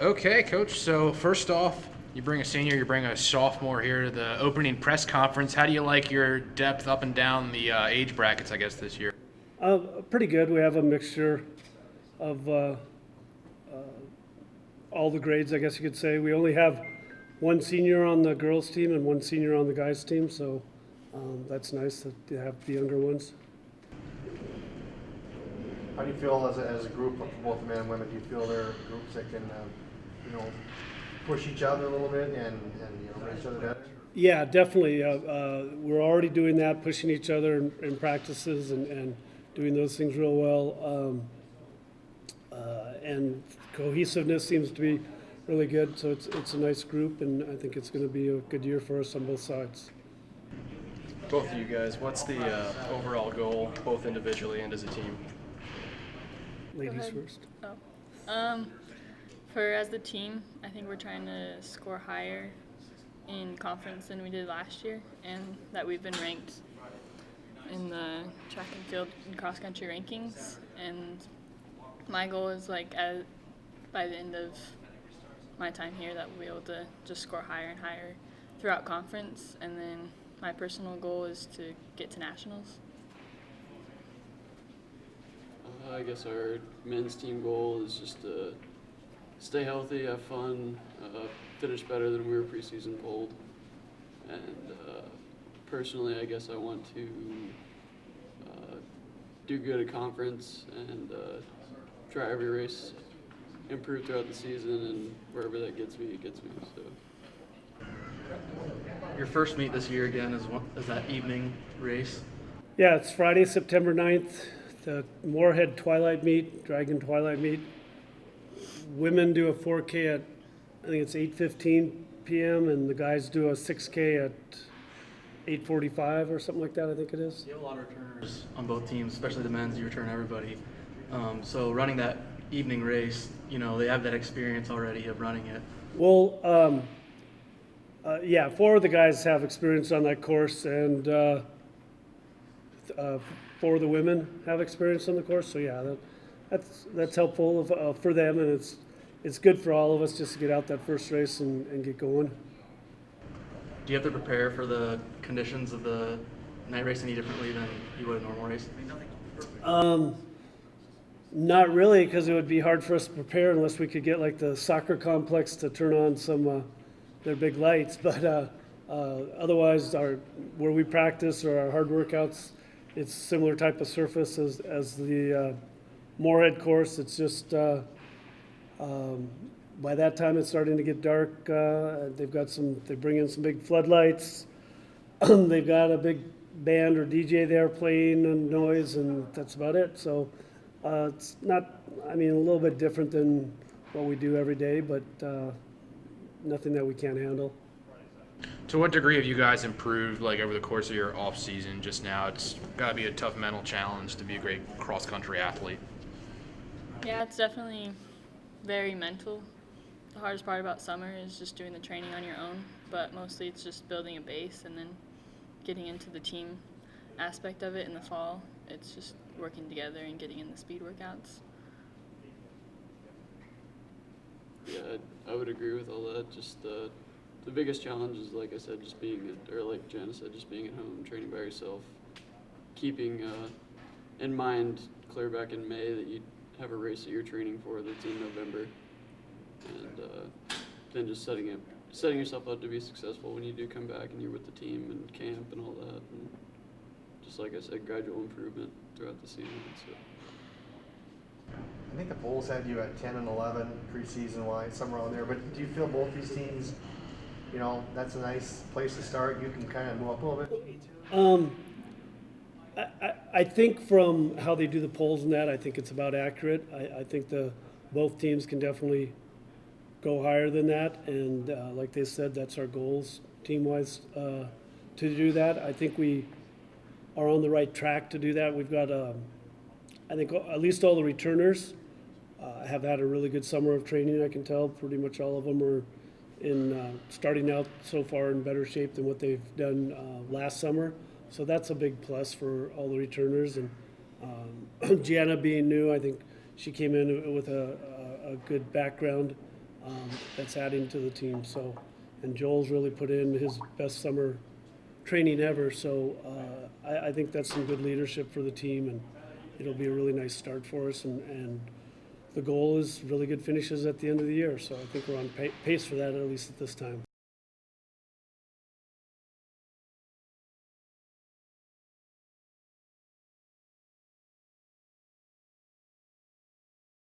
Okay, Coach. So first off, you bring a senior, you bring a sophomore here to the opening press conference. How do you like your depth up and down the age brackets, I guess, this year? Pretty good. We have a mixture of all the grades, I guess you could say. We only have one senior on the girls' team and one senior on the guys' team, so that's nice to have the younger ones. How do you feel as a group, for both men and women? Do you feel they're groups that can, push each other a little bit and make each other better? Yeah, definitely. We're already doing that, pushing each other in practices and doing those things real well. And cohesiveness seems to be really good, so it's a nice group, and I think it's going to be a good year for us on both sides. Both of you guys, what's the overall goal, both individually and as a team? Ladies ahead. first. For as the team, I think we're trying to score higher in conference than we did last year, and that we've been ranked in the track and field and cross country rankings. And my goal is by the end of my time here that we'll be able to just score higher and higher throughout conference. And then my personal goal is to get to nationals. I guess our men's team goal is just to stay healthy, have fun, finish better than we were preseason polled. And personally, I guess I want to do good at conference and try every race, improve throughout the season, and wherever that gets me, it gets me. So. Your first meet this year again is that evening race. Yeah, it's Friday, September 9th, the Moorhead Twilight Meet, Dragon Twilight Meet. Women do a 4K at, I think it's 8:15 p.m., and the guys do a 6K at 8:45 or something like that, I think it is. You have a lot of returners on both teams, especially the men's. You return everybody. So running that evening race, they have that experience already of running it. Well, yeah, four of the guys have experience on that course, and four of the women have experience on the course. So yeah, that's helpful for them, and it's good for all of us just to get out that first race and get going. Do you have to prepare for the conditions of the night race any differently than you would a normal race? Not really, because it would be hard for us to prepare unless we could get like the soccer complex to turn on some their big lights. But otherwise, where we practice or our hard workouts, it's similar type of surface as the Moorhead course. It's just by that time it's starting to get dark. They bring in some big floodlights. They've got a big band or DJ there playing and noise, and that's about it. So it's not, a little bit different than what we do every day, but nothing that we can't handle. To what degree have you guys improved, over the course of your off season? Just now, it's got to be a tough mental challenge to be a great cross country athlete. Yeah, it's definitely very mental. The hardest part about summer is just doing the training on your own, but mostly it's just building a base and then getting into the team aspect of it in the fall. It's just working together and getting in the speed workouts. Yeah, I would agree with all that. Just the biggest challenge is, like I said, just like Jana said, just being at home, training by yourself, keeping in mind clear back in May that you have a race that you're training for that's in November, and then just setting yourself up to be successful when you do come back and you're with the team and camp and all that, and just like I said, gradual improvement throughout the season. So. I think the polls had you at 10 and 11 preseason wise, somewhere around there. But do you feel both these teams, that's a nice place to start? You can kind of move up a little bit. I think from how they do the polls and that, I think it's about accurate. I think both teams can definitely go higher than that, and like they said, that's our goals team-wise to do that. I think we are on the right track to do that. We've got, I think, at least all the returners have had a really good summer of training. I can tell pretty much all of them are starting out so far in better shape than what they've done last summer. So that's a big plus for all the returners. And Gianna being new, I think she came in with a good background that's adding to the team. So, and Joel's really put in his best summer training ever. So I think that's some good leadership for the team, and it'll be a really nice start for us. And the goal is really good finishes at the end of the year. So I think we're on pace for that, at least at this time.